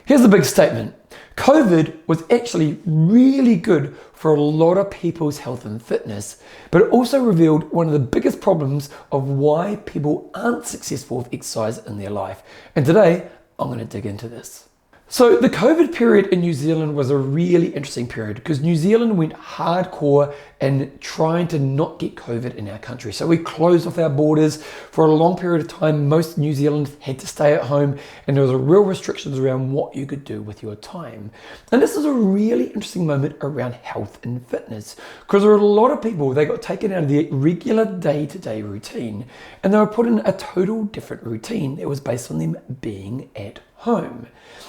Here's the big statement. COVID was actually really good for a lot of people's health and fitness, but it also revealed one of the biggest problems of why people aren't successful with exercise in their life. And today, I'm going to dig into this. So the COVID period in New Zealand was a really interesting period because New Zealand went hardcore in trying to not get COVID in our country. So we closed off our borders for a long period of time. Most New Zealanders had to stay at home and there was real restrictions around what you could do with your time. And this is a really interesting moment around health and fitness because there were a lot of people, they got taken out of their regular day-to-day routine and they were put in a total different routine that was based on them being at home.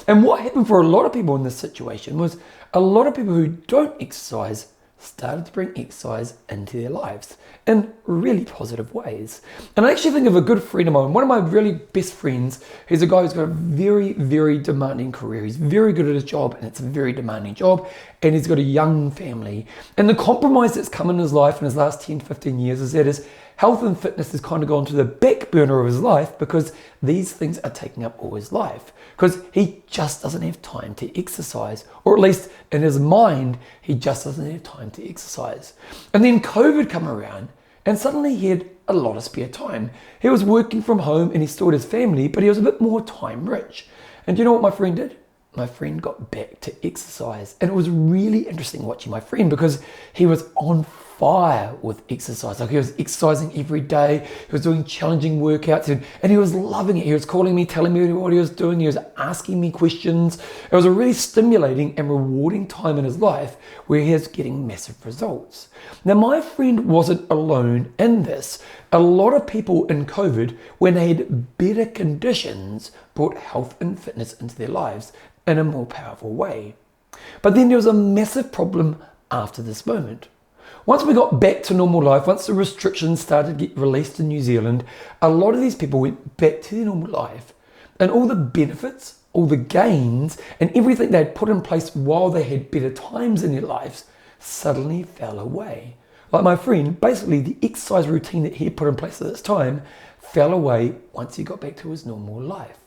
And what happened for a lot of people in this situation was a lot of people who don't exercise started to bring exercise into their lives in really positive ways. And I actually think of a good friend of mine, one of my really best friends. He's a guy who's got a very, very demanding career. He's very good at his job and it's a very demanding job. And he's got a young family. And the compromise that's come in his life in his last 10, 15 years is that his health and fitness has kind of gone to the back burner of his life because these things are taking up all his life. Because he just doesn't have time to exercise, or at least in his mind, he just doesn't have time to exercise. And then COVID came around and suddenly he had a lot of spare time. He was working from home and he still had his family, but he was a bit more time rich. And do you know what my friend did? My friend got back to exercise. And it was really interesting watching my friend because he was on fire with exercise. Like he was exercising every day. He was doing challenging workouts and he was loving it. He was calling me, telling me what he was doing. He was asking me questions. It was a really stimulating and rewarding time in his life where he was getting massive results. Now, my friend wasn't alone in this. A lot of people in COVID, when they had better conditions, brought health and fitness into their lives in a more powerful way. But then there was a massive problem after this moment. Once we got back to normal life, once the restrictions started to get released in New Zealand, a lot of these people went back to their normal life and all the benefits, all the gains and everything they had put in place while they had better times in their lives suddenly fell away. Like my friend, basically the exercise routine that he had put in place at this time fell away once he got back to his normal life.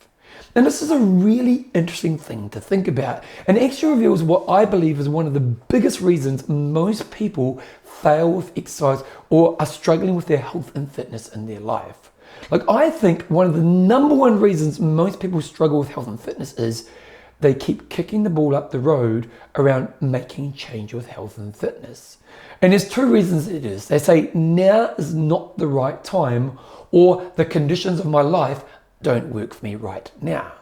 And this is a really interesting thing to think about and actually reveals what I believe is one of the biggest reasons most people fail with exercise or are struggling with their health and fitness in their life. Like I think one of the number one reasons most people struggle with health and fitness is they keep kicking the ball up the road around making change with health and fitness. And there's two reasons it is. They say now is not the right time or the conditions of my life don't work for me right now.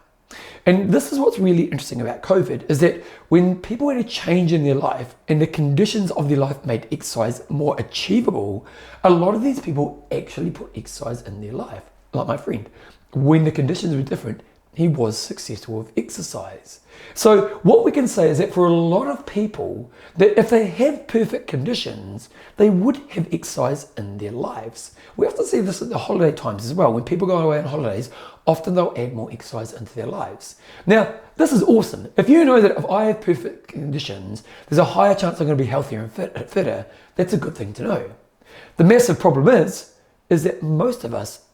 And this is what's really interesting about COVID is that when people had a change in their life and the conditions of their life made exercise more achievable, a lot of these people actually put exercise in their life. Like my friend, when the conditions were different, he was successful with exercise. So what we can say is that for a lot of people, that if they have perfect conditions, they would have exercise in their lives. We often see this at the holiday times as well. When people go away on holidays, often they'll add more exercise into their lives. Now, this is awesome. If you know that if I have perfect conditions, there's a higher chance I'm going to be healthier and fitter, that's a good thing to know. The massive problem is that most of us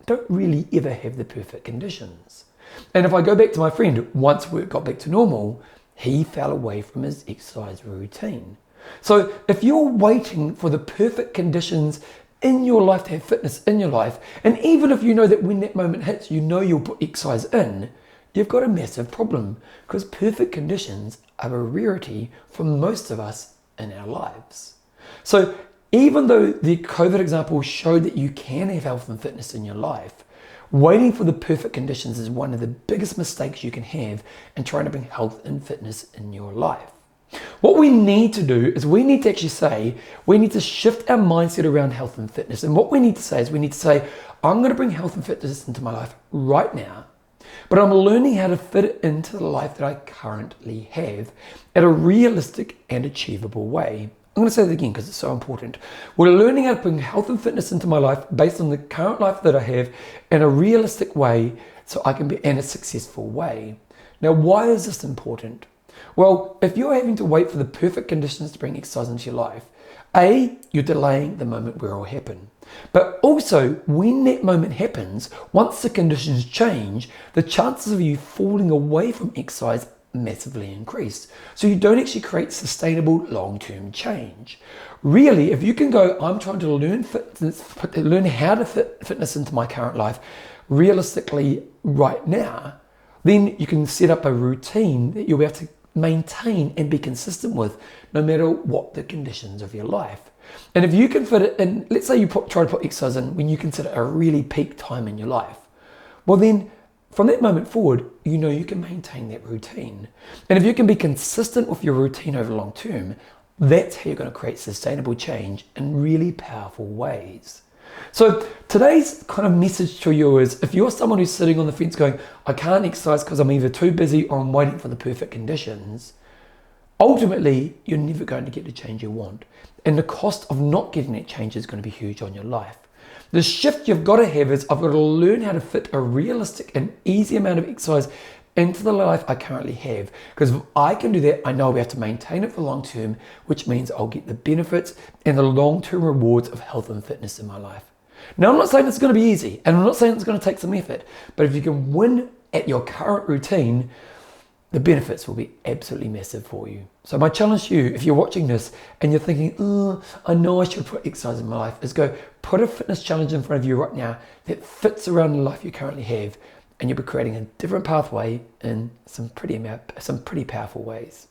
don't really ever have the perfect conditions. And if I go back to my friend, once work got back to normal, he fell away from his exercise routine. So if you're waiting for the perfect conditions in your life to have fitness in your life, and even if you know that when that moment hits, you know you'll put exercise in, you've got a massive problem because perfect conditions are a rarity for most of us in our lives. So even though the COVID example showed that you can have health and fitness in your life, waiting for the perfect conditions is one of the biggest mistakes you can have in trying to bring health and fitness in your life. What we need to do is we need to actually say, we need to shift our mindset around health and fitness. And what we need to say is we need to say, I'm going to bring health and fitness into my life right now, but I'm learning how to fit it into the life that I currently have at a realistic and achievable way. I'm going to say that again because it's so important. We're learning how to bring health and fitness into my life based on the current life that I have in a realistic way so I can be in a successful way. Now, why is this important? Well, if you're having to wait for the perfect conditions to bring exercise into your life, You're delaying the moment where it will happen. But also, when that moment happens, once the conditions change, the chances of you falling away from exercise massively increase. So you don't actually create sustainable long-term change. Really, if you can go, I'm trying to learn fitness, learn how to fit fitness into my current life realistically right now, then you can set up a routine that you'll be able to maintain and be consistent with no matter what the conditions of your life. And if you can fit it in, let's say you try to put exercise in when you consider a really peak time in your life, well then from that moment forward, you know you can maintain that routine. And if you can be consistent with your routine over the long term, that's how you're going to create sustainable change in really powerful ways. So today's kind of message to you is, if you're someone who's sitting on the fence going, I can't exercise because I'm either too busy or I'm waiting for the perfect conditions, ultimately you're never going to get the change you want. And the cost of not getting that change is going to be huge on your life. The shift you've got to have is, I've got to learn how to fit a realistic and easy amount of exercise into the life I currently have. Because if I can do that, I know we have to maintain it for long term, which means I'll get the benefits and the long-term rewards of health and fitness in my life. Now, I'm not saying it's going to be easy, and I'm not saying it's going to take some effort, but if you can win at your current routine, the benefits will be absolutely massive for you. So my challenge to you, if you're watching this and you're thinking, I know I should put exercise in my life, is go put a fitness challenge in front of you right now that fits around the life you currently have, and you'll be creating a different pathway in some pretty powerful ways.